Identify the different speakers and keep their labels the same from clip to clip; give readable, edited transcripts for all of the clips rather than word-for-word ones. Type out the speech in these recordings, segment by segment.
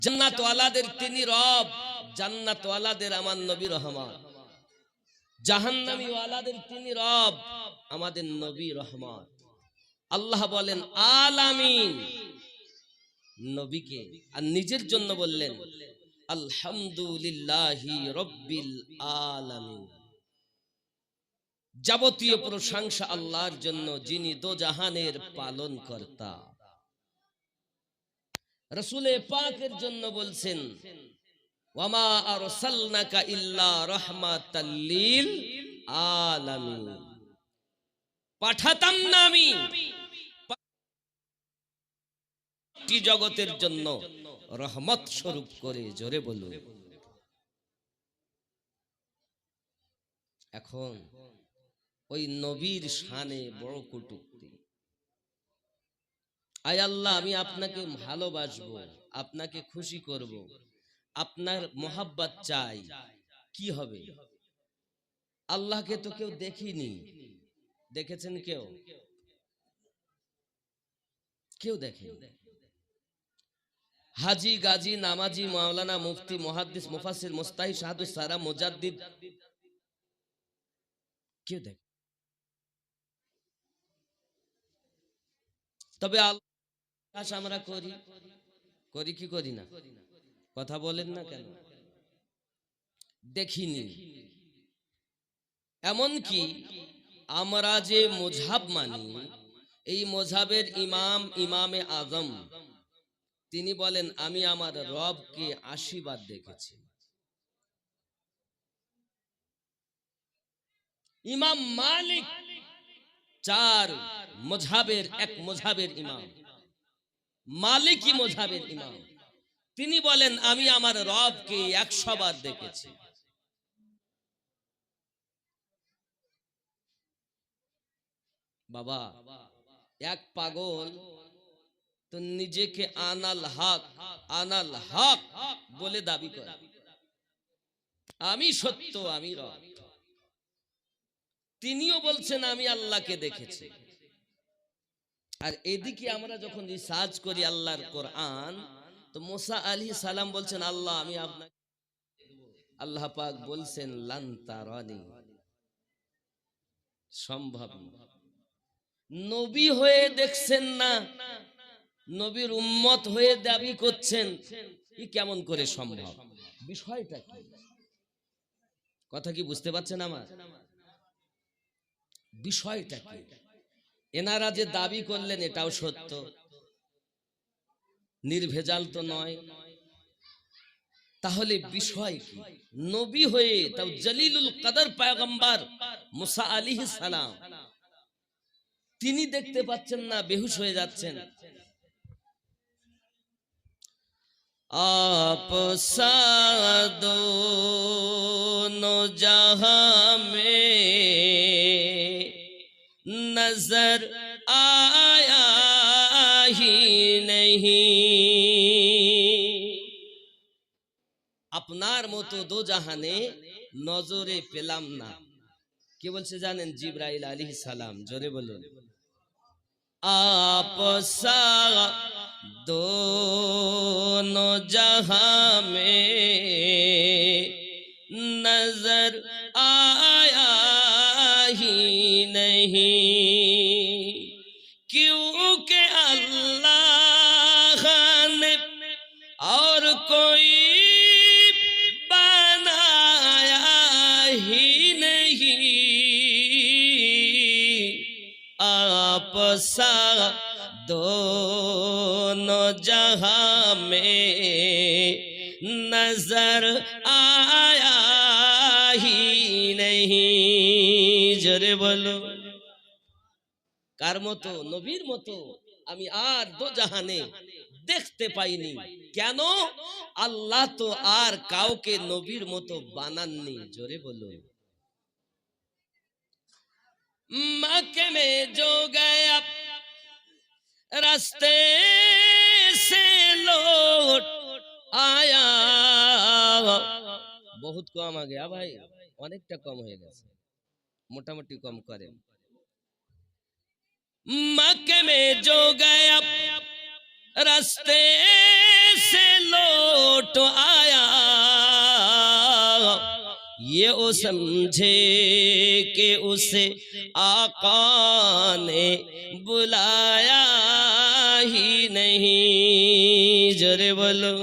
Speaker 1: জান্নাতওয়ালাদের তিনি রব, জান্নাতওয়ালাদের আমার নবী রহমান, জাহান্নামীওয়ালাদের তিনি রব, আমাদের নবী রহমান। আল্লাহ বলেন আলামিন নবীকে, আর নিজের জন্য বললেন আলহামদুলিল্লাহি রব্বিল আলামিন। যাবতীয় প্রশংসা আল্লাহর জন্য, যিনি দোজাহানের পালন কর্তা। রাসূলে পাকের জন্য বলছেন ওয়ামা আরসালনাকা ইল্লা রাহমাতাল লিল আলামিন। পাঠাতাম না আমি জগতের জন্য রহমত স্বরূপ করে। জোরে বলুন। এখন ওই নবীর শানে বড় কটূক্তি। আয় আল্লাহ, আমি আপনাকে ভালোবাসবো, আপনাকে খুশি করব, আপনার মোহাব্বত চাই, কি হবে? আল্লাহকে তো কেউ দেখিনি। দেখেছেন কেউ? কেউ দেখেনি। হাজি, গাজী, নামাজি, মাওলানা, মুফতি, মুহাদ্দিস, মুফাসসির, মুস্তাহিদ, শাহাদুস সারা, মুজাদ্দিদ, কেউ দেখে। তবে আল্লাহ আমরা করি, করি কি করি না? কথা বলেন না কেন? দেখিনি। এমন কি আমরা যে মযহাব মানি, এই মযহাবের ইমাম, ইমামে আজম, তিনি বলেন আমি আমার রবকে ৮০ বার দেখেছি। ইমাম মালিক ৪ মযহাবের এক মযহাবের ইমাম, মালিকি মযহাবের ইমাম, তিনি বলেন আমি আমার রবকে ১০০ বার দেখেছি। বাবা, এক পাগল তো নিজেকে আনাল হক বলে দাবি করে, আমি সত্য, আমি রব। তিনিও বলছেন আমি আল্লাহকে দেখেছি। আর এদিকে আমরা যখন রিসার্চ করি আল্লাহর কোরআন, তো মুসা আলাইহিস সালাম বলছেন আল্লাহ আমি আপনাকে, আল্লাহ পাক বলছেন লান তারানি, সম্ভব না। নবী হয়ে দেখছেন না, নবীর উম্মত হয়ে দাবি করছেন, কি কেমন করে সম্ভব? বিষয়টা কি? কথা কি বুঝতে পারছেন আমার? বিষয়টা কি? এনারা যে দাবি করলেন এটাও সত্য, নির্ভেজাল তো নয়। তাহলে বিষয় কি? নবী হয়ে তাও জলিলুল কদর পয়গম্বর মুসা আলাইহিস সালাম, তিনি দেখতে পাচ্ছেন না, বেহুশ হয়ে যাচ্ছেন। आप साथ दोनों जहां में नजर आया ही नहीं, আপনার মতো দো জাহানে নজরে পেলাম না। কে বলছে জানেন? জিবরাইল আলাইহিস সালাম। জোরে বলুন। आप साथ दोनों जहां में नजर आया ही नहीं, क्योंकि अल्लाह ने और कोई बनाया ही नहीं, आप साथ दोनों जहां में नजर आया ही नहीं। জোরে বলো। কার মতো? নবীর মতো আমি আর দো জাহানে দেখতে পাইনি। কেন? আল্লাহ তো আর কাউকে নবীর মতো বানাননি। জোরে বলো। मक्के में जो गया रास्ते से लौट आया, बहुत कम आ गया भाई, অনেকটা কম হয়ে গেছে, মোটামুটি কম করেন। मक्के में जो गया रास्ते से लौट लौट आया, ये वो समझे कि उसे आका ने बुलाया ही नहीं। जोरे बोलो।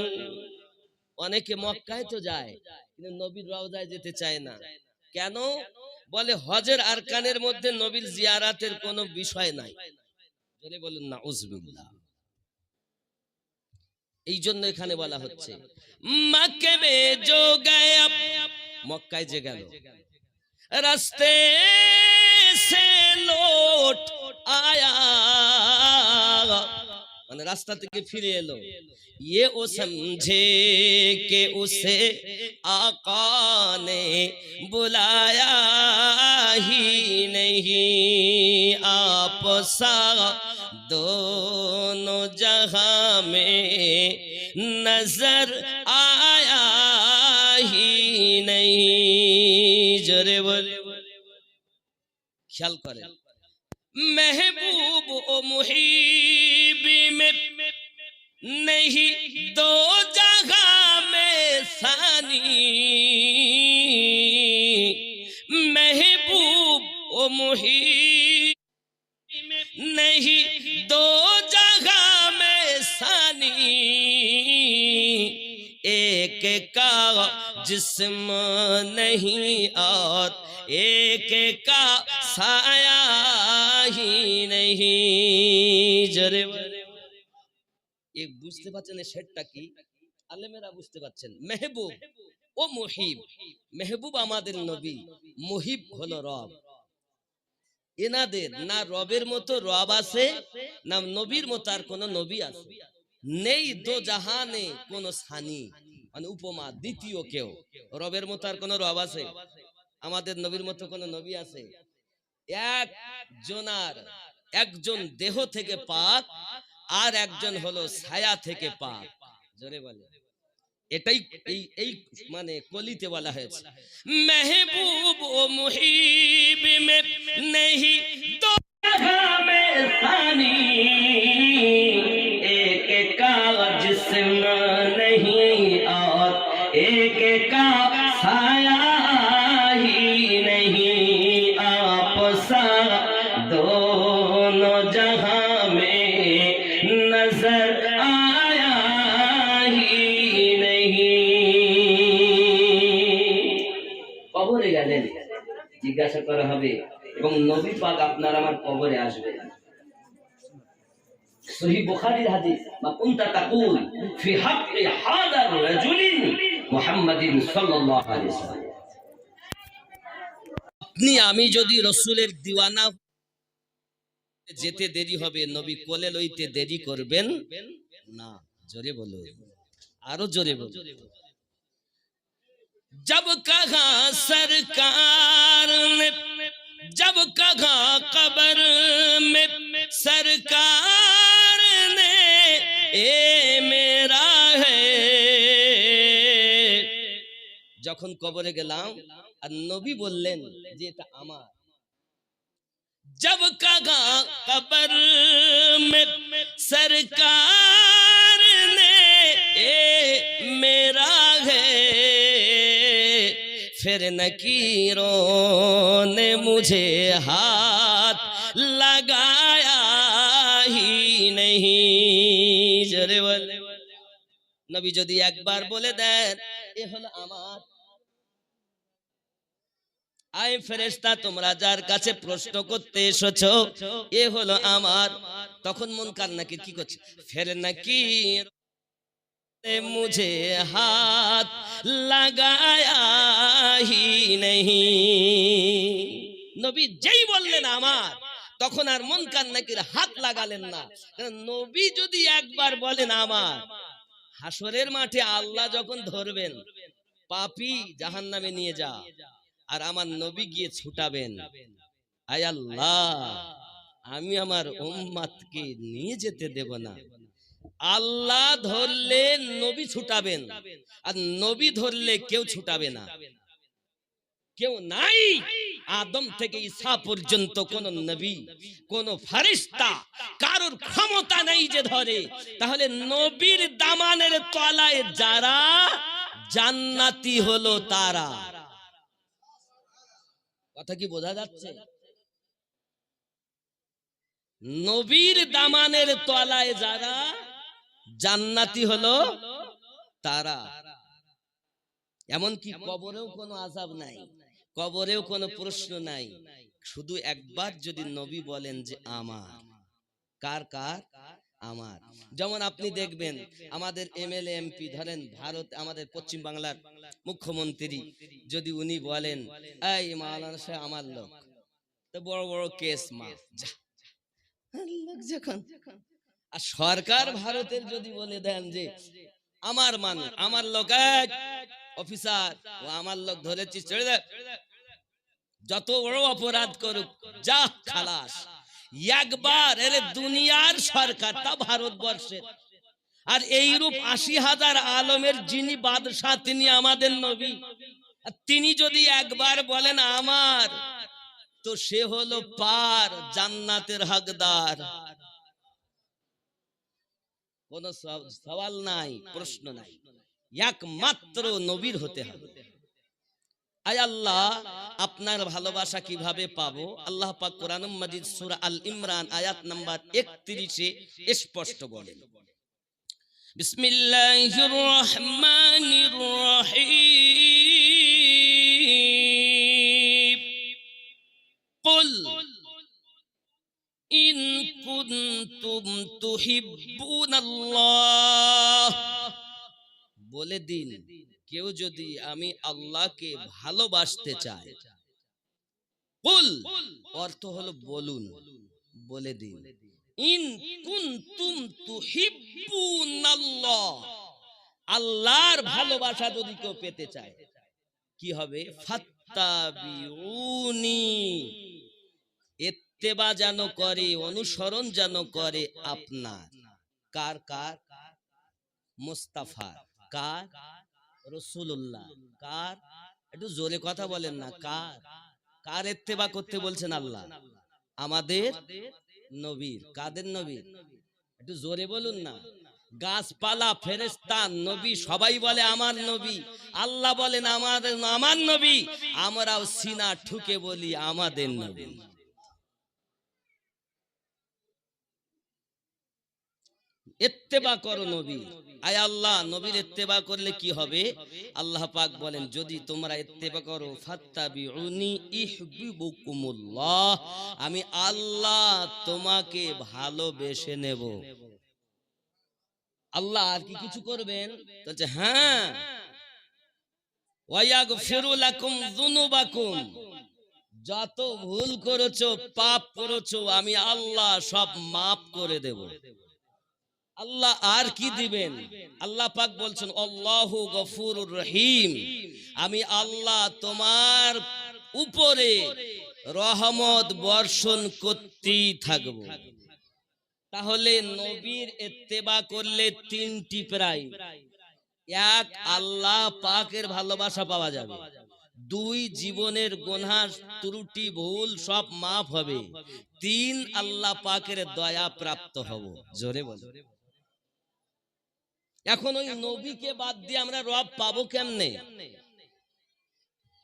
Speaker 1: অনেকে মক্কায় তো যায় কিন্তু নবীর রওজায় যেতে চায় না। কেন? বলে হজের আরকানের মধ্যে নবীর জিয়ারাতের কোনো বিষয় নাই। জোরে বলুন নাউজুবিল্লাহ। এই জন্য এখানে বলা হচ্ছে মক্কে মে জো গয়া, মক্কায় যে গেল রাস্তে সে লৌট আয়া, মানে রাস্তা থেকে ফিরে এলো। ये वो समझे कि उसे आका ने बुलाया ही नहीं, आप सा दोनों जहां में नजर आया ही नहीं। जोरे बोले। ख्याल करें, महबूब ओ मुहीबी में नहीं दो जगह में सानी, महबूब ओ मुहीब नहीं दो जगह में सानी, एक का जिस्म नहीं और एक का साया ही नहीं। जरे एक বুঝতে পারছেন সেটটা কি? আলেমেরা বুঝতে পারছেন। মেহবুব ও মুহিব, মেহবুব আমাদের নবী, মুহিব হলো রব। এনাদের না রবের মতো রব আছে, না নবীর মতো আর কোন নবী আছে। নেই দো জাহানে কোন সানি, মানে উপমা দ্বিতীয় কেউ। রবের মতো আর কোন রব আছে? আমাদের নবীর মতো কোন নবী আছে? এক জনার একজন দেহ থেকে পাক, আর একজন হলো ছায়া থেকে পাক। জোরে বলে। এটাই এই মানে কলিতে বলা হয়েছে মেহবুব ও মুহিব মে নেহি দো জাগা মে সানি, এক का जिस्म नहीं और एक का साया ही नहीं, आप सा दोनों जहां में नजर आया ही नहीं। কবরে গেলেন, জিজ্ঞাসা করা হবে এবং নবী পাক আপনার আমার কবরে আসবে। সহিহ বুখারীর হাদিস, মা কুনতা তাকুল ফি হাক্কি হাদার রাজুলিন মুহাম্মাদিন সাল্লাল্লাহু আলাইহি ওয়াসাল্লাম, আপনি আমি যদি রাসূলের দিওয়ানা যেতে দেরি হবে, নবী কোলে লইতে দেরি করবেন না। জোরে বলো, আরো জোরে বলো। जब कहा सरकार ने, जब कहा कब्र में सरकार ने ए मेरा है, যখন কবরে গেলাম আর নবী বললেন যে এটা আমার। जब कहा कब्र में सरकार ने ए मेरा है, फिर नकीरों ने मुझे हाथ लगाया ही नहीं। जरे बोले। नबी যদি একবার বলে দেন এ হলো আমার, আয় ফেরেশতা তোমরা যার কাছে প্রশ্ন করতে এসেছো এ হলো আমার, তখন মুনকার নাকির কি করছে? ফের নাকির मुझे हाथ लगाया ही नहीं। নবী যেই বললেন আমার, তখন আর মুনকার নাকির হাত লাগালেন না। কারণ নবী যদি একবার বলেন আমার, হাসরের মাঠে আল্লাহ যখন ধরবেন পাপী জাহান্নামে নিয়ে যা, আর আমার নবী গিয়ে ছুটাবেন, আয় আল্লাহ আমি আমার উম্মতকে নিয়ে যেতে দেব না। আল্লাহ ধরলে নবী ছুটাবেন, আর নবী ধরলে কেউ ছুটাবে না। কেউ নাই। আদম থেকে ঈসা পর্যন্ত কোন নবী, কোন ফেরেশতা কারোর ক্ষমতা নেই যে ধরে। তাহলে নবীর দামানের তলায় যারা জান্নাতি হলো তারা। কথা কি বোঝা যাচ্ছে? নবীর দামানের তলায় যারা জান্নাতি হলো তারা। এমনকি কবরেও কোনো আযাব নাই, কবরেও কোনো প্রশ্ন নাই। শুধু একবার যদি নবী বলেন যে আমার, কার কার? আমার। যেমন আপনি দেখবেন আমাদের এমএলএ এমপি, ধরেন ভারত আমাদের পশ্চিম বাংলার মুখ্যমন্ত্রী, যদি উনি বলেন এই মাওলানা সাহেব আমার লোক, তো বড় বড় কেস মাফ। লোক যখন, আর সরকার ভারতের যদি বলে দেন যে আমার মানুষ, আমার লোক, এক অফিসার ও আমার লোক ধরেছি, ছেড়ে দে, যত বড় অপরাধ করুক যা খালাস। একবার এর দুনিয়ার সরকার, তা ভারতবর্ষের। আর এইরূপ ৮০,০০০ আলমের যিনি বাদশাহ, তিনি আমাদের নবী। তিনি যদি একবার বলেন আমার, তো সে হলো পার জান্নাতের হকদার। কোন সওয়াল নাই, প্রশ্ন নাই, একমাত্র নবীর হতে হবে। আয় আল্লাহ, আপনার ভালোবাসা কিভাবে পাবো? আল্লাহ পাক কোরআনুল মাজিদ সূরা আল ইমরান আয়াত নাম্বার ৩১-এ স্পষ্ট বলেন, বিসমিল্লাহির রহমানির রহিম, কুল ইন কুনতুম তুহিব্বুনাল্লাহ, বলে দিন কেউ যদি আমি আল্লাহকে ভালোবাসতে চায়। কুল অর্থ হলো বলুন, বলে দিন। ইন কুনতুম তুহিব্বুনাল্লাহ, আল্লাহর ভালোবাসা যদি কেউ পেতে চায়, কি হবে? ফাত্তাবিউনি, ইত্তেবা যেন করে, অনুসরণ যেন করে আপনার। কার কার? মুস্তাফা। কার? রাসূলুল্লাহ। কার? একটু জোরে কথা বলেন না। কার? কার ইত্তেবা করতে বলছেন আল্লাহ? আমাদের নবীর। কাদের নবীর? একটু জোরে বলুন না। গাছপালা, ফেরেশতা, নবী সবাই বলে আমার নবী। আল্লাহ বলেন আমার নবী। আমরাও সিনা ঠুকে বলি আমাদের নবী। ইত্তেবা করো নবী। আয় আল্লাহ, নবীর ইত্তেবা করলে কি হবে? আল্লাহ পাক বলেন যদি তোমরা ইত্তেবা করো, ফাত্তাবিউনি ইহবিবুকুমুল্লাহ, আমি আল্লাহ তোমাকে ভালোবেসে নেব। আল্লাহ আর কি কিছু করবেন? বলছে হ্যাঁ, ওয়ায়াগফিরু লাকুম যুনুবাকুম, যত ভুল করেছো, পাপ করেছো, আমি আল্লাহ সব মাফ করে দেব। আল্লাহ আর কি দিবেন? আল্লাহ পাক বলছেন আল্লাহু গফুরুর রহিম, আমি আল্লাহ তোমার উপরে রহমত বর্ষণ করতেই থাকব। তাহলে নবীর ইত্তেবা করলে তিনটি প্রায়: এক, আল্লাহ পাকের ভালোবাসা পাওয়া যাবে; দুই, জীবনের গুনাহ ত্রুটি ভুল সব মাফ হবে; তিন, আল্লাহ পাকের দয়া প্রাপ্ত হব। জোরে বল। এখন ওই নবীকে বাদ দিয়ে আমরা রব পাবো কেমনে?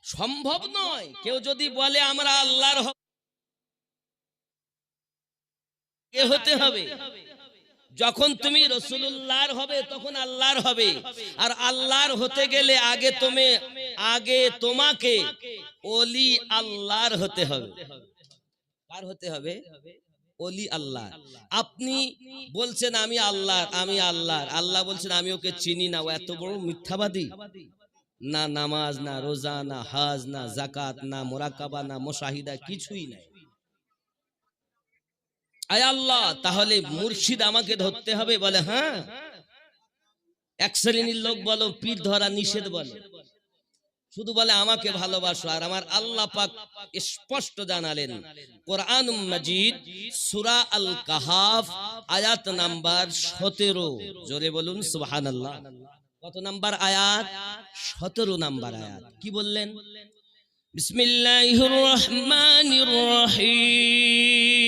Speaker 1: সম্ভব নয়। কেউ যদি বলে আমরা আল্লাহর হতে হবে, যখন তুমি রাসূলুল্লাহর হবে তখন আল্লাহর হবে। আর আল্লাহর হতে গেলে আগে তোমাকে ওলি আল্লাহর হতে হবে। কার হতে হবে? ওলি আল্লাহ। আপনি বলছেন আমি আল্লাহর, আমি আল্লাহর, আল্লাহ বলছেন আমি ওকে চিনি না, ও এত বড় মিথ্যাবাদী। না নামাজ, না রোজা, না হজ, না যাকাত, না মুরাকাবা, না মুশাহিদা, কিছুই নাই। আয় আল্লাহ, তাহলে মুর্শিদ আমাকে ধরতে হবে? বলে হ্যাঁ। এক শ্রেণীর লোক বলো পীর ধরা নিষেধ বলে, শুধু বলে আমাকে ভালোবাসো। আর আমার আল্লাহ পাক স্পষ্ট জানালেন কোরআনুল মাজিদ সূরা আল কাহাফ আয়াত নাম্বার 17। জোরে বলুন সুবহানাল্লাহ। কত নাম্বার আয়াত? 17 নাম্বার আয়াত। কি বললেন? বিসমিল্লাহির রহমানির রহিম।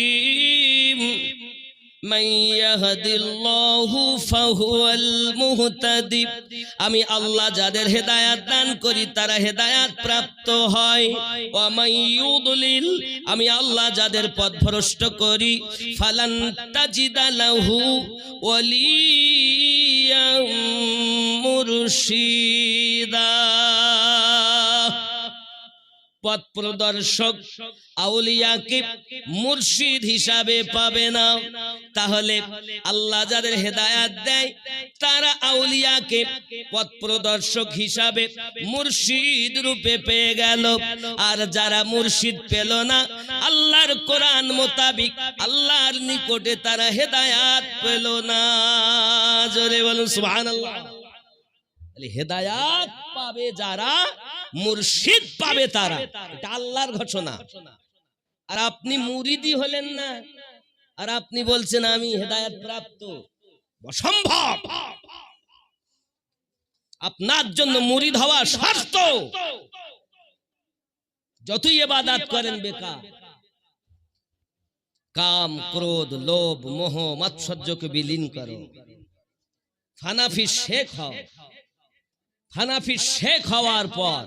Speaker 1: মান ইয়াহদিল্লাহু ফাহুয়াল মুহতাদি। আমি আল্লাহ যাদের হেদায়েত দান করি তারা হেদায়েত প্রাপ্ত হয়। ওয়া মান ইউদলিল, আমি আল্লাহ যাদের পথভ্রষ্ট করি ফালান তাজিদা লাহু ওয়ালিয়াম মুরশিদা। পথ প্রদর্শক আউলিয়াকে মুর্শিদ হিসাবে পাবে না। তাহলে আল্লাহ যাদের হেদায়েত দেয় তারা আউলিয়াকে পথ প্রদর্শক হিসাবে মুর্শিদ রূপে পেয়ে গেল। আর যারা মুর্শিদ পেল না, আল্লাহর কোরআন মোতাবিক আল্লাহর নিকটে তারা হেদায়েত পেল না। জোরে বলুন সুবহানাল্লাহ। হেদায়েত পাবে যারা, মুর্শিদ পাবে তারা, এটা আল্লাহর ঘোষণা। আর আপনি মুরিদি হলেন না, আর আপনি বলছেন আমি হেদায়েত প্রাপ্ত, অসম্ভব। আপনার জন্য মুরিদ হওয়া শর্ত। যতই ইবাদত করেন বেকার। কাম, ক্রোধ, লোভ, মোহ, মাৎসর্যকে বিলীন করো। হানাফি শেখ হও। হানাফি শেখ হওয়ার পর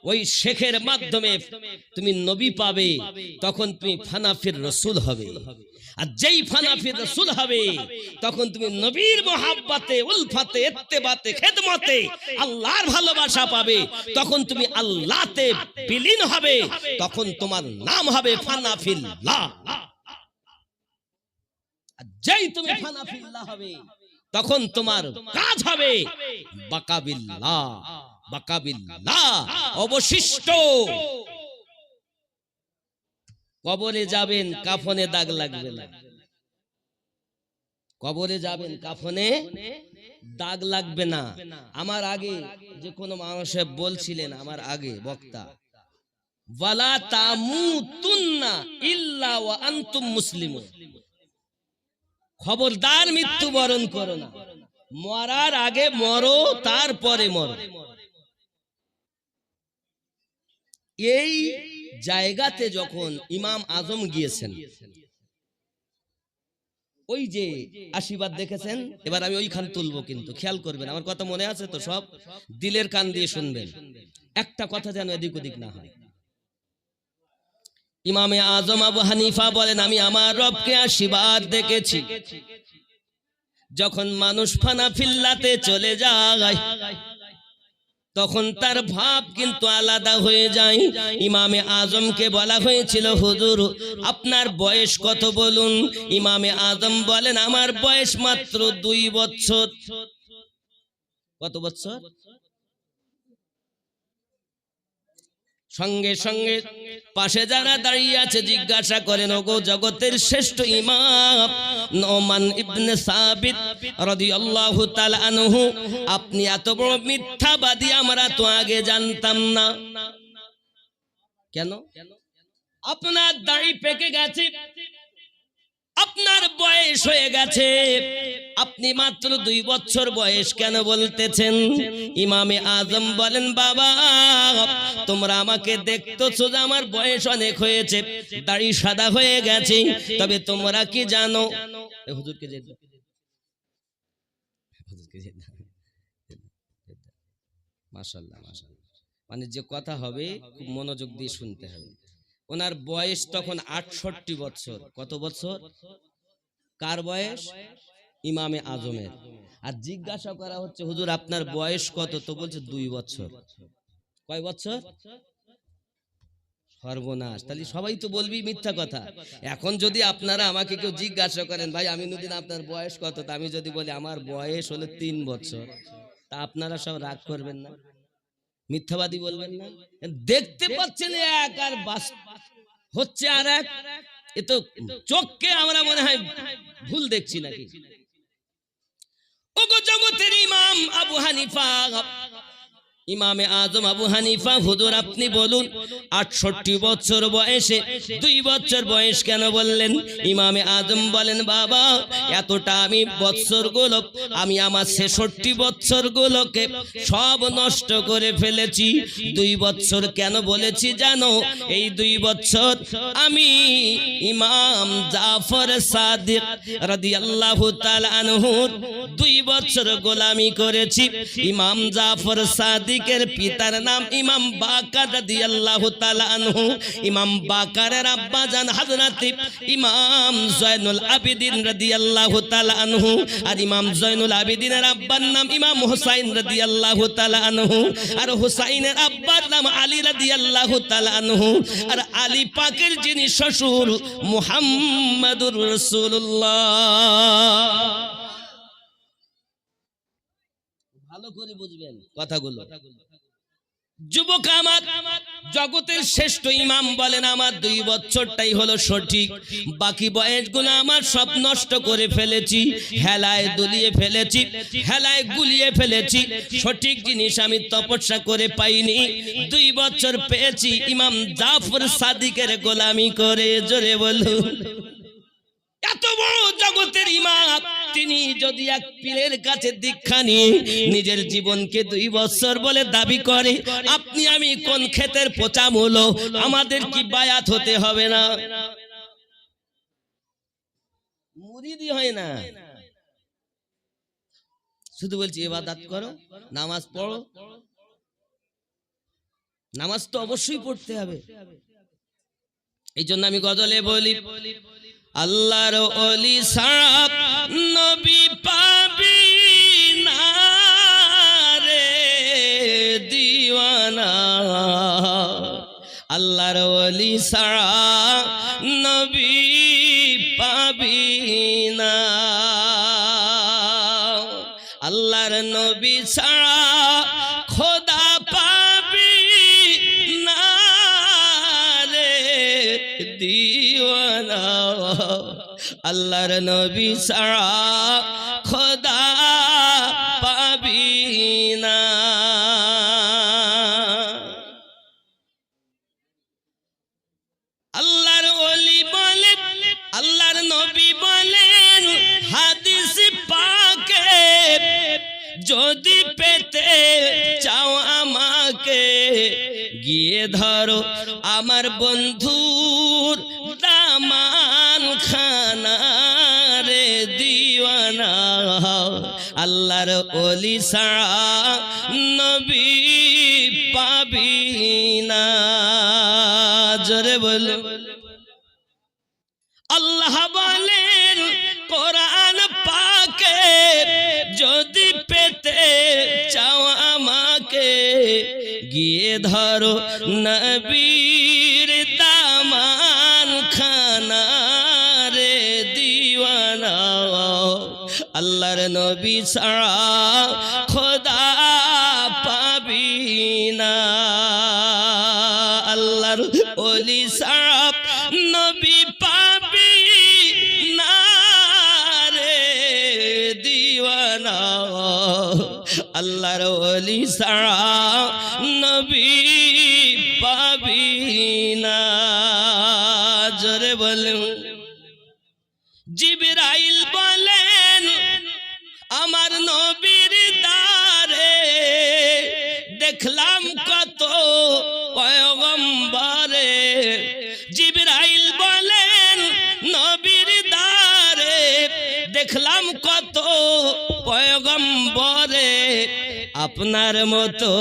Speaker 1: ওই শেখের মাধ্যমে তুমি নবী পাবে, তখন তুমি হানাফির রাসূল হবে। আর যেই হানাফির রাসূল হবে তখন তুমি নবীর মহব্বতে, উলফতে, ইত্তেবাতে, খিদমতে আল্লাহর ভালোবাসা পাবে। তখন তুমি আল্লাহতে বিলীন হবে, তখন তোমার নাম হবে হানাফিল্লাহ। আর যেই তুমি হানাফিল্লাহ হবে তখন তোমার কাজ হবে বাকাবিল্লাহ। বাকাবিল্লাহ অবশিষ্ট। কবরে যাবেন, কাফনে দাগ লাগবে না। কবরে যাবেন, কাফনে দাগ লাগবে না। আমার আগে যে কোনো মানুষে বলছিলেন, আমার আগে বক্তা, ওয়ালা তামুতুন্না ইল্লা ওয়া আনতুম মুসলিমুন। খবরদার মৃত্যুবরণ করো না, মরার আগে মরো, তারপরে মরো। এই জায়গাতে যখন ইমাম আজম গিয়েছেন, ওই যে আশীর্বাদ দেখেছেন, এবার আমি ওইখান তুলবো, কিন্তু খেয়াল করবেন, আমার কথা মনে আছে তো? সব দিলের কান দিয়ে শুনবেন, একটা কথা যেন এদিক ওদিক না হয়। ইমামে আজম আবু হানিফা বলেন, আমি আমার রবকে আশীর্বাদ দেখেছি। যখন মানুষ ফানাফিল্লাতে চলে যায় তখন তার ভাব কিন্তু আলাদা হয়ে যায়। ইমামে আজমকে বলা হয়েছিল, হুজুর আপনার বয়স কত বলুন। ইমামে আজম বলেন, আমার বয়স মাত্র 2 বছর। কত বছর? সঙ্গে সঙ্গে পাশে যারা দাঁড়িয়ে আছে জিজ্ঞাসা করেন, ওগো জগতের শ্রেষ্ঠ ইমাম নোমান ইবনে সাবিত রাদিয়াল্লাহু তাআলা আনহু, আপনি এত বড় মিথ্যাবাদী আমরা তো আগে জানতাম না। কেন? আপনার দাড়ি পেকে গেছে, আপনার বয়স হয়ে গেছে, আপনি মাত্র 2 বছর বয়স কেন বলতেছেন? ইমামে আজম বলেন, বাবা তোমরা আমাকে দেখতেছো যে আমার বয়স অনেক হয়েছে, দাড়ি সাদা হয়ে গেছে, তবে তোমরা কি জানো? হুজুরকে যে মাশাআল্লাহ মাশাআল্লাহ, মানে যে কথা হবে খুব মনোযোগ দিয়ে শুনতে হবে। ওনার বয়স তখন 68 বছর। কত বছর? কার বয়স? ইমামে আজমের। আর জিজ্ঞাসা করা হচ্ছে, হুজুর আপনার বয়স কত? তো বলছে 2 বছর। কয় বছর? সর্বনাশ, তাহলে সবাই তো বলবি মিথ্যা কথা। এখন যদি আপনারা আমাকে কেউ জিজ্ঞাসা করেন, ভাই আমিনুদ্দিন আপনার বয়স কত, তা আমি যদি বলি আমার বয়স হলো 3 বছর, তা আপনারা সব রাগ করবেন না? মিথ্যাবাদী বলবেন না? দেখতে পাচ্ছেন এক, আর বাস হচ্ছে আর এক। এ তো চোখকে আমরা মনে হয় ভুল দেখছি নাকি? ওগো জগতের ইমাম আবু হানিফা, ইমামে আজম আবু হানিফা, হুজুর আপনি বলুন 68 বছর বয়সে 2 বছর বয়স কেন বললেন? ইমামে আজম বলেন, বাবা এতটা আমি বছরগুলো, আমি আমার 66 বছরগুলোকে সব নষ্ট করে ফেলেছি। 2 বছর কেন বলেছি জানো? এই 2 বছর আমি ইমাম জাফর সাদিক রাদিয়াল্লাহু তাআলা আনহুর 2 বছর গোলামি করেছি। ইমাম জাফর সাদিকের পিতার নাম ইমাম বাকার রাদিয়াল্লাহু তাআলা আনহু। ইমাম বাকারের আব্বা জান হযরত ইমাম জয়নুল আবেদিন রাদিয়াল্লাহু তাআলা আনহু। আর ইমাম জয়নুল আবেদিনের আব্বার নাম ইমাম হুসাইন রাদিয়াল্লাহু তাআলা আনহু। আর হুসাইনের আব্বার নাম আলী রাদিয়াল্লাহু তাআলা আনহু। আর আলী পাকের যিনি শ্বশুর মুহাম্মাদুর রাসূলুল্লাহ। ভালো করে বুঝবেন কথাগুলো। যুবক আমার, জগতের শ্রেষ্ঠ ইমাম বলেন আমার 2 বছরটাই হলো সঠিক, বাকি বয়সগুলো আমার সব নষ্ট করে ফেলেছি, হেলায় দুলিয়ে ফেলেছি, হেলায় গুলিয়ে ফেলেছি। সঠিক জিনিস আমি তপস্যা করে পাইনি। 2 বছর পেয়েছি ইমাম জাফর সাদিকের গোলামি করে। জোরে বলুন। এত বড় জগতের ইমাম, তিনি যদি এক পীরের কাছে দীক্ষা নিয়ে নিজের জীবনকে 2 বছর বলে দাবি করে, আপনি আমি কোন ক্ষেতের পচা মূল? আমাদের কি বায়াত হতে হবে না? মুরিদি হয় না, শুধু বলছি ইবাদত করো, নামাজ পড়ো। নামাজ তো অবশ্যই পড়তে হবে। এই জন্য আমি গজলে বলি, আল্লাহর ওলি ছাড়া নবী পাবি না রে দিওয়ানা। আল্লাহর ওলি ছাড়া নবী পাবি না। আল্লাহর নবী ছাড়া খোদা পাবি না রে দিওয়ানা। আল্লাহর নবী ছাড়া খোদা পাবি না। আল্লাহর ওলি বলেন, আল্লাহর নবী বলেন হাদিস পাকে, যদি পেতে চাও আমাকে গিয়ে ধরো আমার বন্ধুর দামান খানা রে দিওয়ানা। আল্লাহর ওলি ছাড়া নবী পাবি না। জোরে বলো। আল্লাহ বলেন কোরআন পাকে, যদি পেতে চাও আমাকে গিয়ে ধরো নবীর দামান খানা রে দিওয়ানা। আল্লাহর নবী ছাড়া খোদা পাবি না। আল্লাহর ওলি ছাড়া নবী পাবি না রে দিওয়ানা। আল্লাহর ওলি ছাড়া নবী পাবি না। জোরে বলুন। জিবরাইল বলেন আমার নবীর দারে দেখলাম কত পয়গম্বরে। জিবরাইল বলেন নবীর দারে দেখলাম কত পয়গম্বরে, আপনার মতো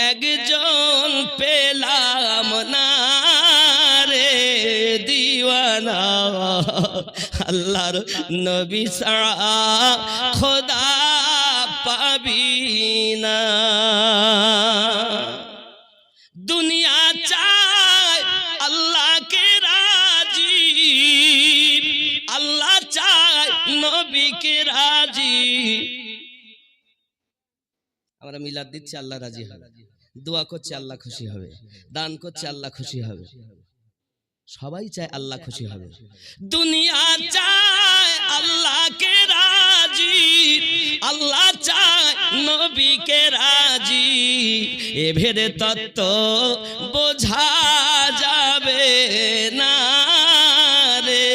Speaker 1: একজন পেলাম না রে দিওয়ানা। আল্লাহর নবী ছাড়া খোদা পাবি না। দুনিয়া চায় আল্লাহকে রাজি, আল্লাহ চায় নবীকে রাজি। আমরা মিলাদ দিচ্ছি, আল্লাহ রাজি হবে। দোয়া করছে আল্লাহ খুশি হবে, দান করছে আল্লাহ খুশি হবে। সবাই চায় আল্লাহ খুশি হবে। দুনিয়া চায় আল্লাহকে রাজি, আল্লাহ চায় নবীকে রাজি, এ ভেদে তত্ত্ব বোঝা যাবে না রে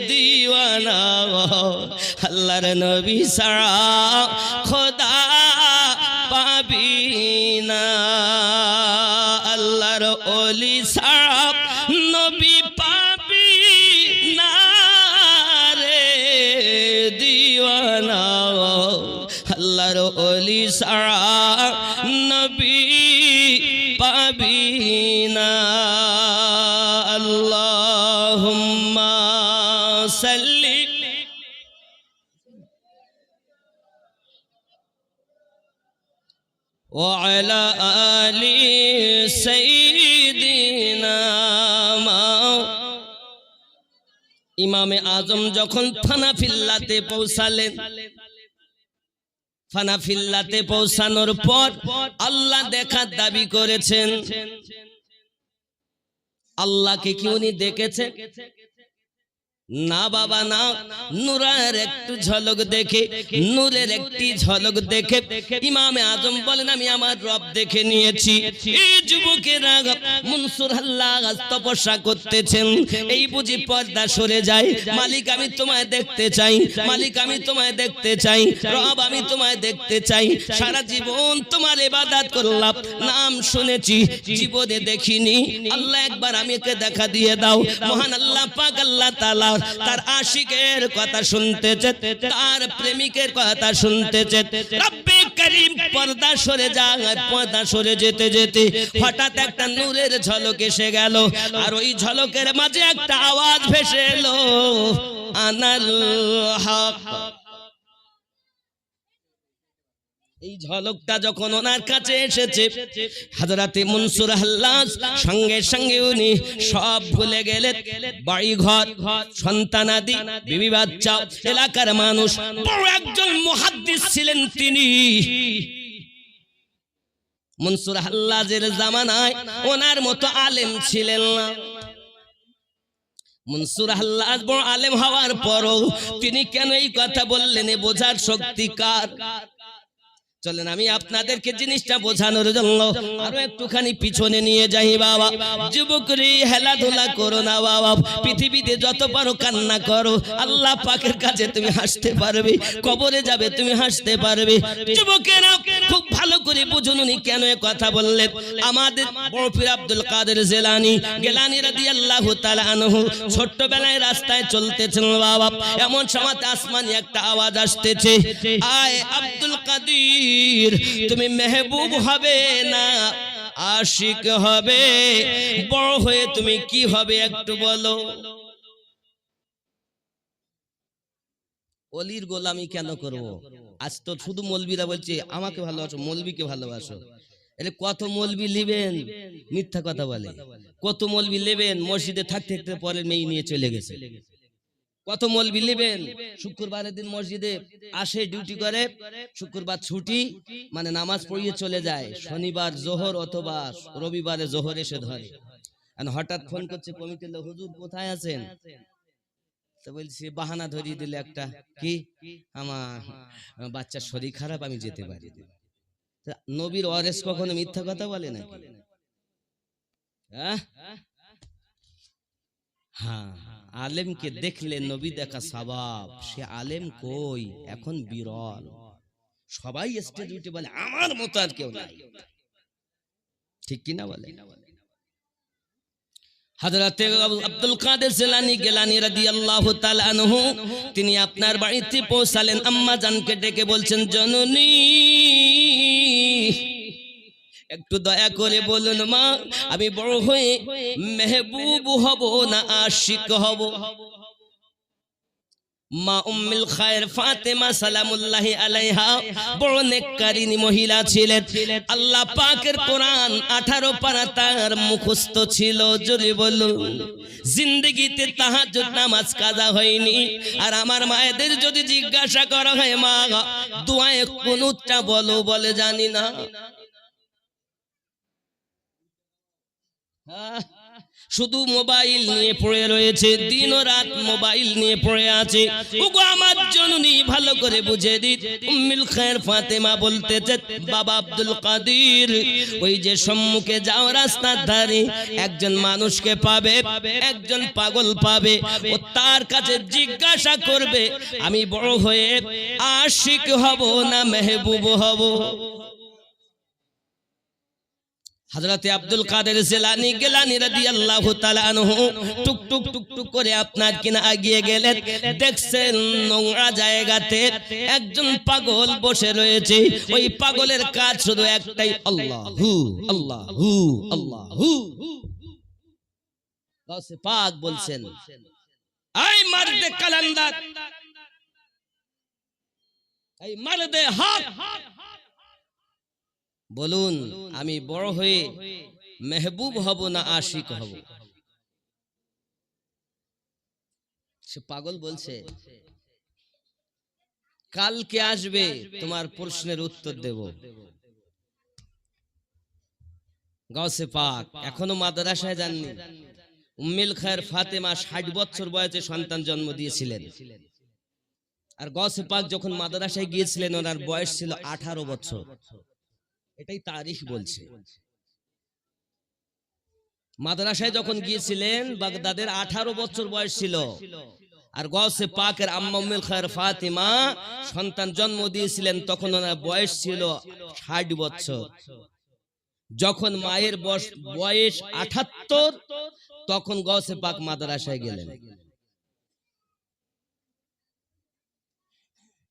Speaker 1: দিওয়ানা। আল্লাহর নবী ছাড়া খোদা পাবি না, আল্লাহর ওলি ছাড়া নবী পাবি না রে দিওয়ানা। আল্লাহর ওলি ছাড়া নবী পাবি না। আল্লাহুম্মা সাল্লি ওয়া আলা আলি সাইয়্যিদিনা। ইমামে আজম যখন ফানাফিল্লাতে পৌঁছালেন, ফানাফিল্লাতে পৌঁছানোর পর আল্লাহ দেখার দাবি করেছেন। আল্লাহকে কি উনি দেখেছেন? না বাবা না, নূরের একটু ঝলক দেখে, নূরের একটি ঝলক দেখে ইমামে আজম বলেন আমি আমার রব দেখে নিয়েছি। এই যুবকেরা মনসুর আল্লাহ তপস্যা করতেছেন, এই বুঝি পর্দা সরে যায়। মালিক আমি তোমায় দেখতে চাই, মালিক আমি তোমায় দেখতে চাই, রব আমি তোমায় দেখতে চাই। সারা জীবন তোমার ইবাদত করলাম, নাম শুনেছি, জীবনে দেখিনি। আল্লাহ একবার আমাকে দেখা দিয়ে দাও। মহান আল্লাহ পাক আল্লাহ তাআলা তার আশিকের কথা শুনতেছে, তার প্রেমিকের কথা শুনতেছে। রব্বে করিম পর্দা সরে যায়, পর্দা সরে যেতে যেতে হঠাৎ একটা নূরের ঝলক এসে গেল, আর ওই ঝলকের মাঝে একটা আওয়াজ ভেসে এলো, আনাল হক। এই ঝলকটা যখন ওনার কাছে এসেছে, হযরতে মনসুর আল্লাহ সঙ্গে সঙ্গে উনি সব ভুলে গেলেন। বাড়ি ঘর, সন্তানাদি, বিবি বাচ্চা, এলাকার মানুষ। বড় একজন মুহাদ্দিস ছিলেন তিনি। মনসুর আল্লাহের জামানায় ওনার মতো আলেম ছিলেন না। মনসুর আল্লাহ বড় আলেম হওয়ার পরও তিনি কেন এই কথা বললেন, এ বোঝার শক্তি কার? চলেন আমি আপনাদেরকে জিনিসটা বোঝানোর জন্য আরো একটুখানি পিছনে নিয়ে যাই। বাবা যুবকরি হেলাধুলা করো না বাবা, পৃথিবীতে যত পারো কান্না করো, আল্লাহ পাকের কাছে তুমি হাসতে পারবে, কবরে যাবে তুমি হাসতে পারবে। যুবকেরা খুব ভালো করে বুঝুন উনি কেন এ কথা বললেন। আমাদের বড় পীর আব্দুল কাদের গেলানী রাদিয়াল্লাহু তাআলা আনহু ছোট্টবেলায় রাস্তায় চলতেছেন বাবা, এমন সময় আসমানি একটা আওয়াজ আসতেছে, আয় আব্দুল কাদের, তুমি মেহবুব হবে না আশিক হবে, বড় হয়ে তুমি কি হবে একটু বলো। ওলির গোলামি কেন করব? আজ তো শুধু মৌলবীরা বলছে আমাকে ভালোবাসো, মৌলবীকে ভালোবাসো। এলে কত মৌলবী লিবেন, মিথ্যা কথা বলে। কত মৌলবী নেবেন, মসজিদে থাকতে থাকতে পরে মেয়ে নিয়ে চলে গেছে। কত মৌলবী নেবেন, শুক্রবারের দিন মসজিদে আসে, ডিউটি করে, শুক্রবার ছুটি, মানে নামাজ পড়িয়ে চলে যায়, শনিবার জোহর অথবা রবিবারে জোহর এসে ধরে। আর হঠাৎ ফোন করছে কমিটির লোক, হুজুর কোথায় আছেন? তো বলছি বাহানা ধরিয়ে দিলে একটা, কি আমার বাচ্চার শরীর খারাপ, আমি যেতে পারি। নবীর ওয়ারিস কখনো মিথ্যা কথা বলে নাকি? হ্যাঁ, আলেমকে দেখলে নবী দেখা সওয়াব, সে আলেম কই এখন বিরল। সবাই স্টেজ উঠে বলে আমার মতো আর কেউ নাই, ঠিক কি না বলে? হযরত আব্দুল কাদের গেলানী রাদিয়াল্লাহু তাআলা আনহু তিনি আপনার বাড়িতে পৌঁছালেন, আম্মা জানকে ডেকে বলছেন, জননী একটু দয়া করে বলুন মা, আমি বড় হয়ে মেহবুব হব না আশিক হব? মা উম্মুল খায়র ফাতেমা সালামুল্লাহি আলাইহা বড় নেককারিনী মহিলা ছিলেন। আল্লাহ পাকের কোরআন 18 পারা তার মুখস্থ ছিল। জোরে বলুন, জিন্দেগিতে তাহাজ্জুদ নামাজ কাজা হয়নি। আর আমার মায়েদের যদি জিজ্ঞাসা করা হয় মা দুআয়ে কুনুতটা বলো, বলে জানি না। শুধু মোবাইল নিয়ে পড়ে রয়েছে, দিন ও রাত মোবাইল নিয়ে পড়ে আছে। ওগো আমার জননী ভালো করে বুঝে দিন। উম্মুল খায়ের ফাতেমা বলতেছে, বাবা আব্দুল কাদের, ওই যে সম্মুখে যাও রাস্তার ধারে একজন মানুষকে পাবে, একজন পাগল পাবে, ও তার কাছে জিজ্ঞাসা করবে আমি বড় হয়ে আশিক হব না মেহবুব হব। হযরতে আব্দুল কাদের জিলানী গিলানী রাদিয়াল্লাহু তাআলা আনহু টুক টুক টুক টুক করে আপনার কিনা এগিয়ে গেলেন। দেখছেন নোংরা জায়গাতে একজন পাগল বসে রয়েছে। ওই পাগলের কাজ শুধু একটাই, আল্লাহু আল্লাহু আল্লাহু। গাউসে পাক বলছেন, এই মারদে কালান্দার, এই মারদে হক, বলুন আমি বড় হয়ে মেহবুব হব না আশিক হব? সে পাগল বলছে, কালকে আসবে তোমার প্রশ্নের উত্তর দেব। গাউসে পাক এখনো মাদ্রাসায় যাননি। উম্মুল খায়ের ফাতেমা 60 বছর বয়সে সন্তান জন্ম দিয়েছিলেন। আর গাউসে পাক যখন মাদ্রাসায় গিয়েছিলেন ওনার বয়স ছিল 18 বছর। এটাই তারিখ বলছে। মাদ্রাসায় যখন গিয়েছিলেন বাগদাদের 18 বছর বয়স ছিল। আর গাউসে পাকের আম্মা উম্মুল খায়ের ফাতেমা সন্তান জন্ম দিয়েছিলেন তখন ওনার বয়স ছিল 60 বছর। যখন মায়ের বয়স 78, তখন গাউসে পাক মাদ্রাসায় গেলেন।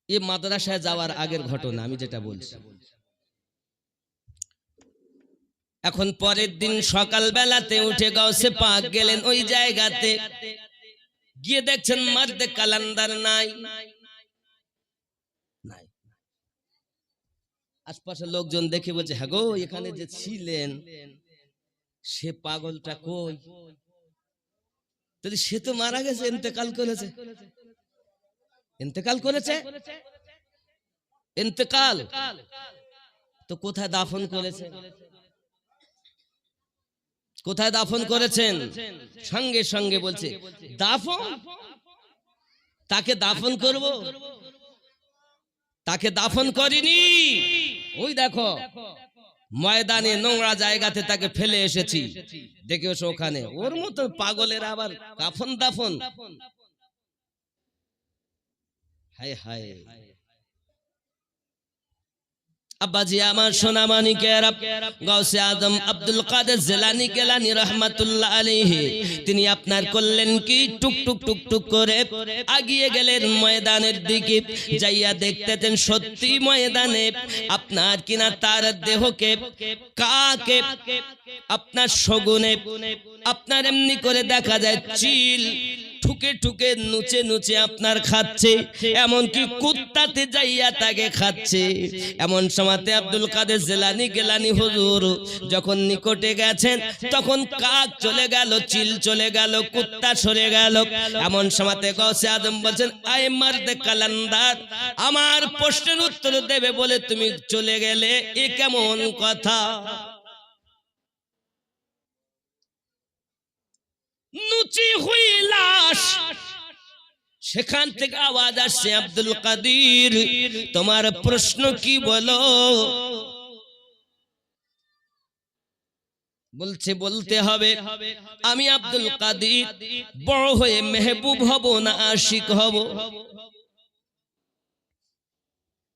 Speaker 1: এই মাদ্রাসায় যাওয়ার আগের ঘটনা আমি যেটা বলছি। এখন পরের দিন সকাল বেলাতে উঠে গাউসে পাক গেলেন ওই জায়গাতে, গিয়ে দেখছেন মারদে কালান্দার নাই। আশপাশের লোকজন দেখে বলছে, হ্যাঁ গো, এখানে যে ছিলেন সে পাগলটা কই? সে তো মারা গেছে, ইন্তেকাল করেছে। ইন্তেকাল করেছে? ইন্তেকাল তো কোথায় দাফন করেছে? কোথায় দাফন করেছেন? সঙ্গে সঙ্গে বলছে, দাফন? তাকে দাফন করব? তাকে দাফন করিনি। ওই দেখো ময়দানে নোংরা জায়গাতে তাকে ফেলে এসেছি, দেখে এসো ওখানে। ওর মতো পাগলের আবার কাফন দাফন? হায় হায়। আব্বাজি আমার সোনা মানিকেরা, গাউসে আজম আব্দুল কাদের জিলানী গিলানী রাহমাতুল্লাহ আলাইহি তিনি আপনার করলেন কি, টুক টুক টুক টুক করে আগিয়ে গেলেন ময়দানের দিকে। যাইয়া দেখতেছেন সত্যি ময়দানে আপনার কিনা তার দেহকে কাকে আপনার শগুনে আপনার এমনি করে দেখা যায় চিল ঠুকে ঠুকে নুচে নুচে আপনার খাচ্ছে, এমনকি কুত্তাতে যাইয়া তাকে খাচ্ছে। এমন সময়তে আব্দুল কাদের জিলানী গিলানী হুজুর যখন নিকটে গেছেন তখন কাক চলে গেল, চিল চলে গেল, কুত্তা সরে গেল। এমন সময়তে গাউসে আজম বলছেন, আয় মারদে কালান্দার, আমার প্রশ্নের উত্তর দেবে বলে তুমি চলে গেলে, এ কেমন কথা? নুচি হুই লাশ, সেখান থেকে আওয়াজ আসছে, আব্দুল কাদের তোমার প্রশ্ন কি বলো? বলছে বলতে হবে, আমি আব্দুল কাদের বড় হয়ে মেহবুব হব না আশিক হব?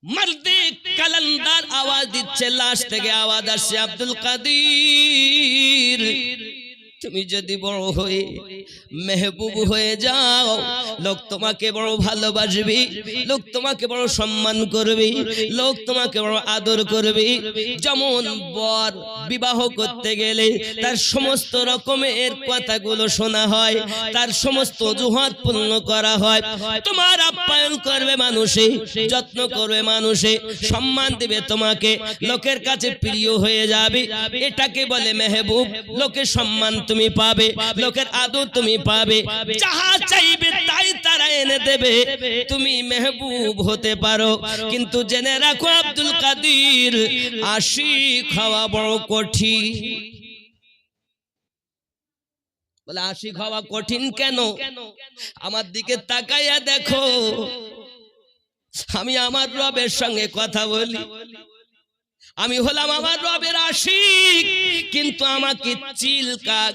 Speaker 1: মারদে কালান্দার আওয়াজ দিচ্ছে, লাশ থেকে আওয়াজ আসছে, আব্দুল কাদের তুমি যদি বড় হয়ে মেহবুব হয়ে যাও, লোক তোমাকে বড় ভালোবাসবে, লোক তোমাকে বড় সম্মান করবে, লোক তোমাকে বড় আদর করবে। যেমন বর বিবাহ করতে গেলে তার সমস্ত রকমের কথাগুলো শোনা হয়, তার সমস্ত অজুহাত পূর্ণ করা হয়। তোমার আপ্যায়ন করবে মানুষে, যত্ন করবে মানুষে, সম্মান দিবে তোমাকে, লোকের কাছে প্রিয় হয়ে যাবে। এটাকে বলে মেহবুব। লোকের সম্মান তুমি পাবে, লোকের আদর তুমি পাবে, যাহা চাইবে তাই তারা এনে দেবে, তুমি মেহবুব হতে পারো। কিন্তু জেনে রাখো আব্দুল কাদের আশিক হওয়া বড় কঠিন। বলে আশিক হওয়া কঠিন কেন? আমার দিকে তাকাইয়া দেখো, আমি আমার রবের সঙ্গে কথা বলি, আমি হলাম আমার রবের আশিক, কিন্তু আমাকে চিল কাক,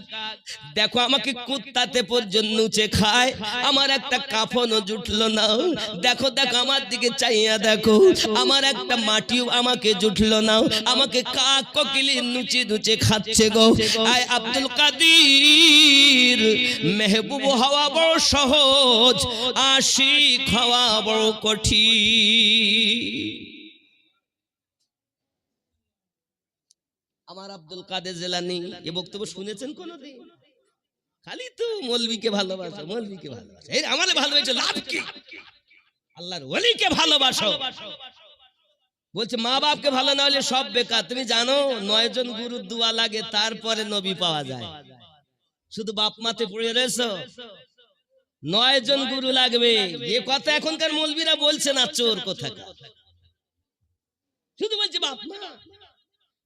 Speaker 1: দেখো আমাকে কুত্তাতে পর্যন্ত নুচে খায়, আমার একটা কাফনও জুটলো না। দেখো দেখো আমার দিকে চাইয়া দেখো, আমার একটা মাটিও আমাকে জুটলো না, আমাকে কাক কোকিলি নুচে নুচে খাচ্ছে গো। আয় আব্দুল কাদির, মেহবুব হওয়া বড় সহজ, আশিক হওয়া বড় কঠিন। আমার আব্দুল কাদের জিলানী এ বক্তব্য শুনেছেন কোনদিন? খালি তো মৌলবীকে ভালোবাসো, মৌলবীকে ভালোবাসো, এই আমারে ভালোবাসো লাভ কি? আল্লাহর ওলিকে ভালোবাসো। বলছে মা বাপকে ভালো না হলে সব বেকার। তুমি জানো 9 জন গুরুর দোয়া লাগে, তারপরে নবী পাওয়া যায়। শুধু বাপ মাতে পড়ে রয়েছো, 9 জন গুরু লাগবে। এ কথা এখনকার মৌলবীরা বলছে না, চোর কোথাকার। শুধু বলছে বাপ মা,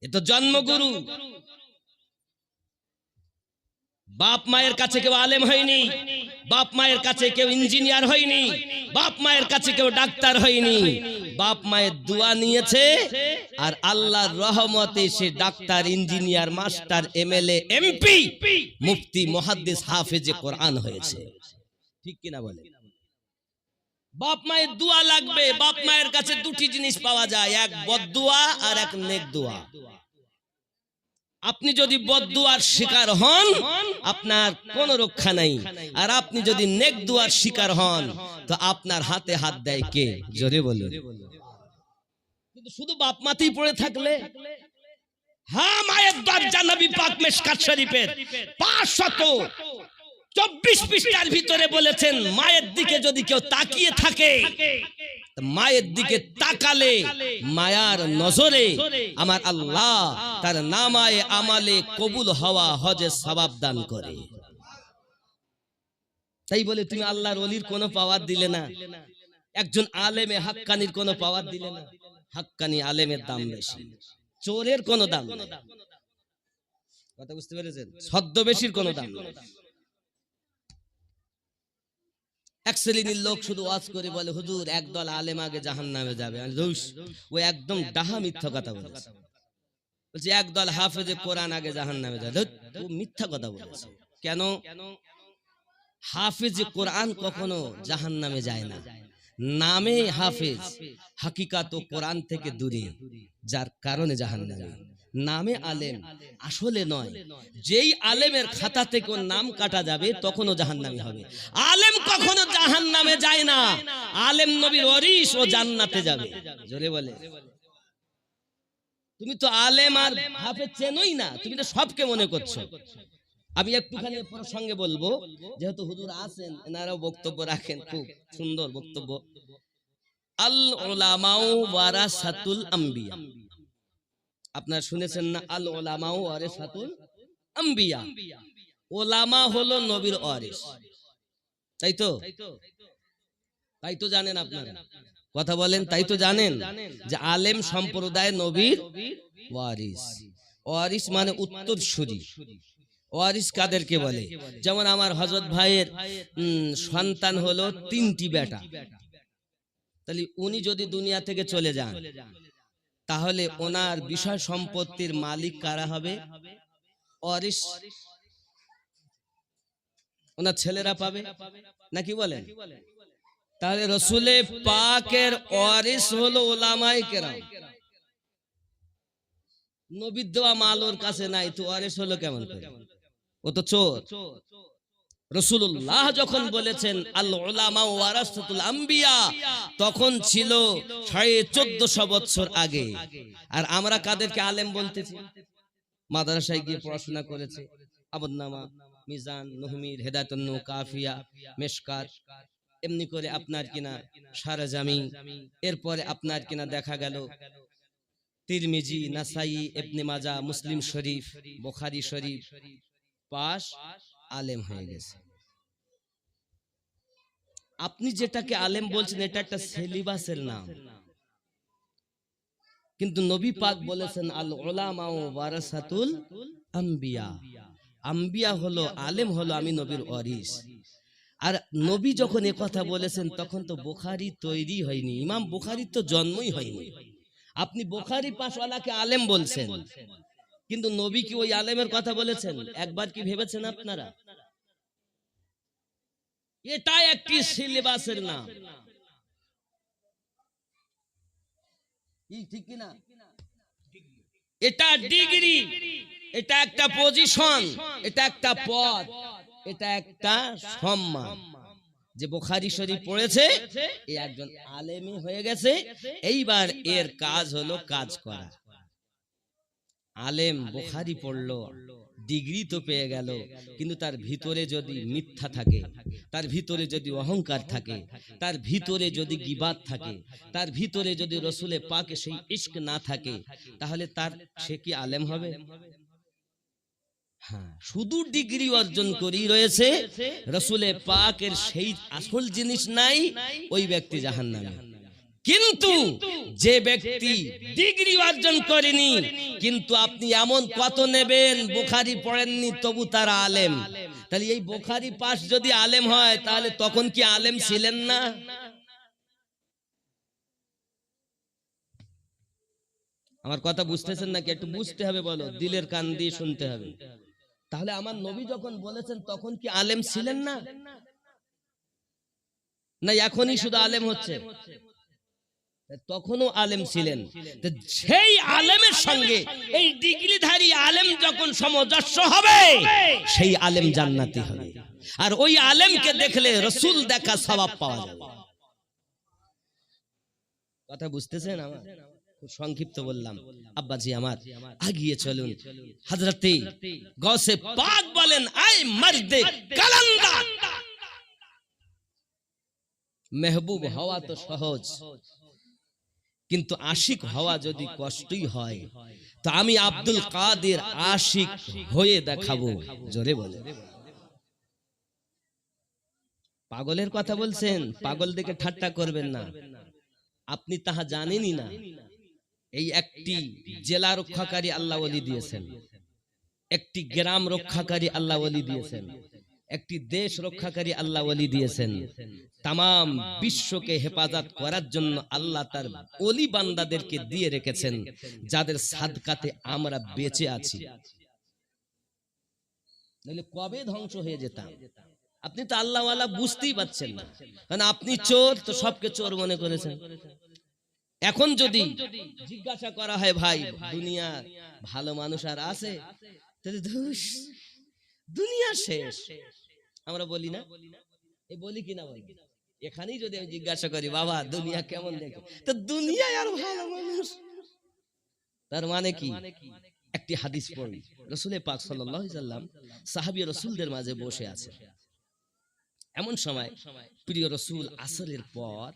Speaker 1: এ তো জন্মগুরু। বাপ মায়ের কাছে কেউ আলেম হয়নি, বাপ মায়ের কাছে কেউ ইঞ্জিনিয়ার হয়নি, বাপ মায়ের কাছে কেউ ডাক্তার হয়নি। বাপ মায়ের দোয়া নিয়েছে, আর আল্লাহর রহমতে সে doctor, engineer, master, MLA, MP, মুফতি, মুহাদ্দিস, হাফেজে কোরআন হয়েছে। ঠিক কিনা বলে? বাপ মায়ের দোয়া লাগবে। বাপ মায়ের কাছে দুটি জিনিস পাওয়া যায়, এক বদদোয়া আর এক নেক দোয়া। আপনি যদি বদদুয়ার শিকার হন, আপনার কোনো রক্ষা নাই। আর আপনি যদি নেক দুয়ার শিকার হন, তো আপনার হাতে হাত দেয় কে? জোরে বলুন। কিন্তু শুধু বাপ মাতেই পড়ে থাকলে, হ্যাঁ, মায়ের দরজা নবী পাক মিশকাত শরীফের 524 পৃষ্ঠার ভিতরে বলেছেন, মায়ের দিকে যদি কেউ তাকিয়ে থাকে, মায়ের দিকে তাকালে মায়ার নজরে আমার আল্লাহ তার নামায়ে আমালে কবুল হওয়া হজে সওয়াব দান করে। তাই বলে তুমি আল্লাহর ওলির কোনো পাওয়ার দিলে না, একজন আলেমে হাক্কানির কোনো পাওয়ার দিলে না। হাক্কানি আলেমের দাম বেশি, চোরের কোনো দাম নেই। কথা বুঝতে পেরেছেন? ছদ্মবেশীর কোনো দাম নেই। এক শ্রেণীর লোক শুধু ওয়াজ করে বলে, হুজুর একদল আলেম আগে জাহান্নামে যাবে। ও একদম ডাহা মিথ্যা কথা বলেছে। বলছে একদল হাফেজে কোরআন আগে জাহান্নামে যাবে। ও মিথ্যা কথা বলেছে। কেন? হাফেজে কোরআন কখনো জাহান্নামে যায় না। নামে হাফেজ, হাকিকাত ও কোরআন থেকে দূরে, যার কারণে জাহান্নামে। নামে আলেম, আসলে নয়। যেই আলেমের খাতা থেকে ওর নাম কাটা যাবে, তখনও জাহান্নামী হবে। আলেম কখনো জাহান্নামে যায় না। আলেম নবীর ওয়ারিস, ও জান্নাতে যাবে। জোরে বলে। তুমি তো আলেম আর হাফেজ চেনোই না, তুমি তো সবকে মনে করছো। আমি একটুখানি প্রসঙ্গে বলবো, যেহেতু হুজুর আছেন, এনারাও বক্তব্য রাখেন, খুব সুন্দর বক্তব্য। আল উলামাউ ওয়ারাসাতুল আম্বিয়া, আপনারা শুনেছেন না? আল উলামাউ ওয়ারাসাতুল আম্বিয়া, ওলামা হলো নবীর ওয়ারিস। তাই তো? তাই তো জানেন আপনারা? কথা বলেন, তাই তো জানেন যে আলেম সম্প্রদায় নবীর ওয়ারিস। ওয়ারিস মানে উত্তরসূরি। ওয়ারিস কাদেরকে বলে? যেমন আমার হযরত ভাইয়ের সন্তান হলো 3টি বেটা, তাহলে উনি যদি দুনিয়া থেকে চলে যান, তাহলে ওনার বিষয় সম্পত্তির মালিক কারা হবে? ওয়ারিস ওনার ছেলেরা পাবে, নাকি বলেন? তাহলে রসুলে পাকের ওয়ারিস হলো উলামায়ে কেরাম। নবীর দেওয়া মাল ওর কাছে নাই, তো ওয়ারিস হলো কেমন করে? ও তো চোর। রাসূলুল্লাহ যখন বলেছেন আল উলামা ওয়ারাসাতুল আম্বিয়া, তখন ছিল 1450 বছর আগে। আর আমরা কাদেরকে আলেম বলতেছি? মাদ্রাসায় গিয়ে পড়াশোনা করেছে, আবদনামা, মিজান, নহমির, হেদায়েতুন নূর, কাফিয়া, মিশকাত, এমনি করে আপনার কিনা সারাজামি, এরপরে আপনার কিনা দেখা গেল তিরমিজি, নাসাই, ইবনে মাজাহ, মুসলিম শরীফ, বুখারী শরীফ পাশ, আলেম হয়ে গেছে। আপনি যেটাকে আলেম বলছেন, এটা একটা সিলেবাসের নাম, কিন্তু নবী পাক বলেছেন আল উলামা ওয়ারাসাতুল আম্বিয়া, আম্বিয়া হলো, আলেম হলো, আমি নবীর ওয়ারিস। আর নবী যখন এ কথা বলেছেন তখন তো বুখারী তৈরি হয়নি, ইমাম বুখারীর তো জন্মই হয়নি। আপনি বুখারী পাশওয়ালাকে আলেম বলছেন, কিন্তু নবী কি ওই আলেমের কথা বলেছেন? একবার কি ভেবেছেন আপনারা? এটা একটি সিলেবাসের নাম, ঠিক কি না? এটা ডিগ্রি, এটা একটা পজিশন, এটা একটা পদ, এটা একটা সম্মান। যে বুখারী শরীফ পড়েছে এ একজন আলেমী হয়ে গেছে, এইবার এর কাজ হলো কাজ করা। আলেম বুখারী পড়লো, ডিগ্রি তো পেয়ে গেল, কিন্তু তার ভিতরে যদি মিথ্যা থাকে, তার ভিতরে যদি অহংকার থাকে, তার ভিতরে যদি গীবাত থাকে, তার ভিতরে যদি রসুলে পাকে সেই ইশক না থাকে, তাহলে তার সে কি আলেম হবে? হ্যাঁ, শুধু ডিগ্রি অর্জন করেই রয়েছে, রসুলে পাকের সেই আসল জিনিস নাই, ওই ব্যক্তি জাহান্নামী। কিন্তু যে ব্যক্তি ডিগ্রি অর্জন করেনি, কিন্তু আপনি এমন কত নেবেন বুখারী পড়েননি তবু তার আলেম, তাহলে এই বুখারী পাশ যদি আলেম হয় তাহলে তখন কি আলেম ছিলেন না? আমার কথা বুঝতেছেন নাকি? একটু বুঝতে হবে, বলো, দিলের কান দিয়ে শুনতে হবে। তাহলে আমার নবী যখন বলেছেন তখন কি আলেম ছিলেন না? না এখনই শুধু আলেম হচ্ছে? তখনও আলেম ছিলেন। সেই আলেমের সঙ্গে এই ডিগ্রিধারী আলেম যখন সামঞ্জস্য হবে, সেই আলেম জান্নাতি হবে, আর ওই আলেমকে দেখলে রাসূল দেখা সওয়াব পাওয়া যাবে। কথা বুঝতেছেন? আমার খুব সংক্ষিপ্ত বললাম। আব্বাজি আমার, আগিয়ে চলুন। হযরতে গৌসে পাক বলেন, আয় মর্দে কালান্দার, মেহবুব হওয়া তো সহজ, কিন্তু আশিক হওয়া যদি কষ্টই হয়, তো আমি আব্দুল কাদের আশিক হয়ে দেখাবো। জোরে বলে। পাগলের কথা বলছেন, পাগল দেখে ঠাট্টা করবেন না। আপনি তাহা জানেনই না, এই একটি জেলা রক্ষাকারী আল্লাহ ওলি দিয়েছেন, একটি গ্রাম রক্ষাকারী আল্লাহ ওলি দিয়েছেন, একটি দেশ রক্ষাকারী আল্লাহ ওলি দিয়েছেন। তামাম বিশ্বকে হেফাজত করার জন্য আল্লাহ তার ওলি বান্দাদেরকে দিয়ে রেখেছেন, যাদের সাদকাতে আমরা বেঁচে আছি। নইলে কবে ধ্বংস হয়ে যেতাম। আপনি তো আল্লাহওয়ালা বুঝতেই পারছেন না, কারণ আপনি চোর, তো সবকে চোর মনে করেছেন। এখন যদি জিজ্ঞাসা করা হয়, ভাই দুনিয়া ভালো মানুষ আর আছে? দুনিয়া শেষ, আমরা বলি না? এই বলি কিনা বলি? এখানেই যদি আমি জিজ্ঞাসা করি, বাবা দুনিয়া কেমন দেখো, তো দুনিয়ায় আর ভালো মানুষ, তার মানে কি? একটি হাদিস পড়ি, রাসূল পাক সাল্লাল্লাহু আলাইহি সাল্লাম সাহাবী রাসূলদের মাঝে বসে আছে। এমন সময় প্রিয় রাসূল আসরের পর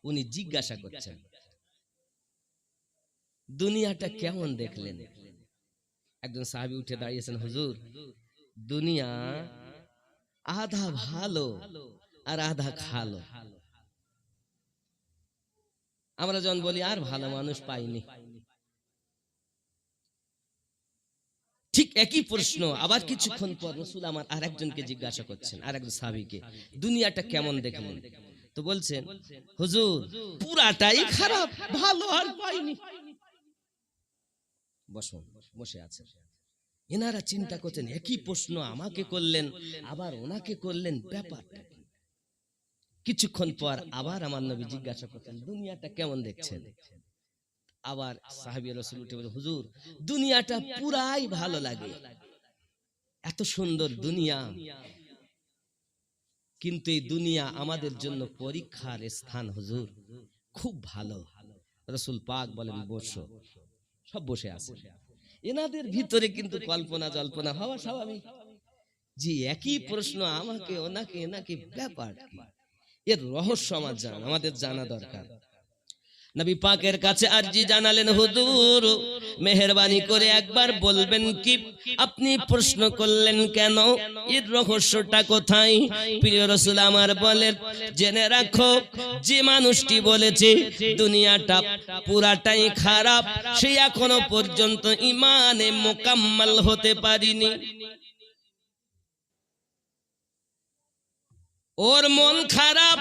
Speaker 1: উনি জিজ্ঞাসা করছেন, দুনিয়াটা কেমন দেখলেন? একজন সাহাবী উঠে দাঁড়িয়েছেন, হুজুর দুনিয়া আধা ভালো আর আধা খালো। আমরা যখন বলি আর ভালো মানুষ পাইনি, ঠিক একই প্রশ্ন আবার কিছুক্ষণ পর রাসূল আমার আরেকজনকে জিজ্ঞাসা করছেন, আরেকজন সাহাবীকে, দুনিয়াটা কেমন দেখলেন? তো বলছেন, হুজুর পুরাটাই খারাপ, ভালো আর পাইনি। বসুন, বসে আছেন। এনারা চিন্তা করছেন, একই প্রশ্ন আমাকে করলেন আবার ওনাকে করলেন, ব্যাপারটা কি? কিছুক্ষণ পর আবার আমার নবী জিজ্ঞাসা করছেন, দুনিয়াটা কেমন দেখছেন? আবার সাহাবী রাসূল উঠে বলেন, হুজুর দুনিয়াটা পুরাই ভালো লাগে, এত সুন্দর দুনিয়া, কিন্তু এই দুনিয়া আমাদের জন্য পরীক্ষার স্থান হুজুর, খুব ভালো। রাসূল পাক বলেন, বসো। সব বসে আছে। এনাদের ভিতরে কিন্তু কল্পনা জল্পনা হওয়া স্বাভাবিক। জি, একই প্রশ্ন আমাকে ওনাকে এনাকে, ব্যাপার কি? এর রহস্য আমাদের জানা দরকার। নবী পাকের কাছে আরজি জানালেন, হুজুর মেহেরবানি করে একবার বলবেন কি, আপনি প্রশ্ন করলেন কেন, এর রহস্যটা কোথায়? প্রিয় রাসূল আমার বলেন, জেনে রাখো, যে মানুষটি বলেছে দুনিয়াটা পুরাটাই খারাপ, সে এখনো পর্যন্ত ঈমানে মুকাম্মাল হতে পারেনি। ওর মন খারাপ,